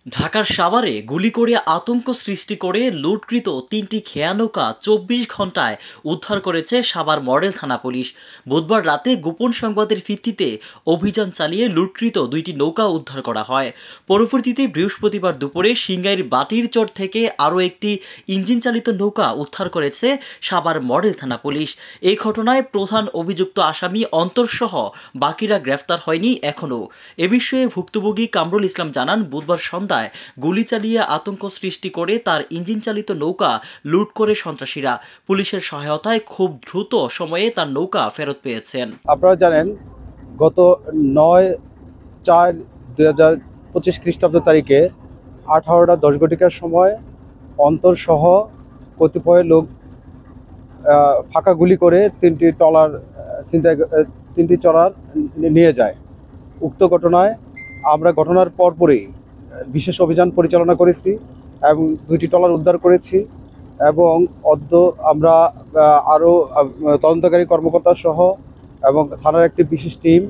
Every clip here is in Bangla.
ঢাকার সাভারে গুলি করে আতঙ্ক সৃষ্টি করে লুটকৃত তিনটি খেয়া নৌকা ২৪ ঘন্টায় উদ্ধার করেছে সাভার মডেল থানা পুলিশ। বুধবার রাতে গোপন সংবাদের ভিত্তিতে অভিযান চালিয়ে লুটকৃত দুইটি নৌকা উদ্ধার করা হয়। পরবর্তীতে বৃহস্পতিবার দুপুরে সিংগাইর বাটিরচর থেকে আরও একটি ইঞ্জিন চালিত নৌকা উদ্ধার করেছে সাভার মডেল থানা পুলিশ। এই ঘটনায় প্রধান অভিযুক্ত আসামি অন্তরসহ বাকিরা গ্রেফতার হয়নি এখনও। এ বিষয়ে ভুক্তভোগী কামরুল ইসলাম জানান, বুধবার সন্ধ্যায় গুলি চালিয়ে আতঙ্ক সৃষ্টি করে তার ইঞ্জিন চালিত নৌকা লুট করে সন্ত্রাসীরা। পুলিশের সহায়তায় খুব দ্রুত সময়ে তার নৌকা ফেরত পেয়েছেন। আপনারা জানেন, গত ৯/৪/২০২৫ খ্রিস্টাব্দ তারিখে 18টা 10 ঘটিকার সময় অন্তরসহ কতিপয় লোক ফাঁকা গুলি করে তিনটি ট্রলার নিয়ে যায়। উক্ত ঘটনায় আমরা ঘটনার পরপরই বিশেষ অভিযান পরিচালনা করেছি এবং দুইটি ট্রলার উদ্ধার করেছি এবং আমরা আরও তদন্তকারী কর্মকর্তা সহ এবং থানার একটি বিশেষ টিম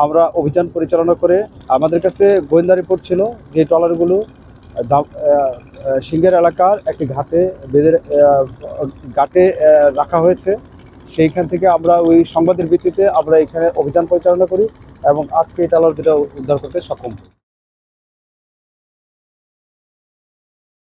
আমরা অভিযান পরিচালনা করে, আমাদের কাছে গোয়েন্দা রিপোর্ট ছিল যে ট্রলারগুলো সিংহের এলাকার একটি ঘাটে রাখা হয়েছে। সেইখান থেকে আমরা ওই সংবাদের ভিত্তিতে আমরা এখানে অভিযান পরিচালনা করি এবং আজকে এই ট্রলার দুটো উদ্ধার করতে সক্ষম হই।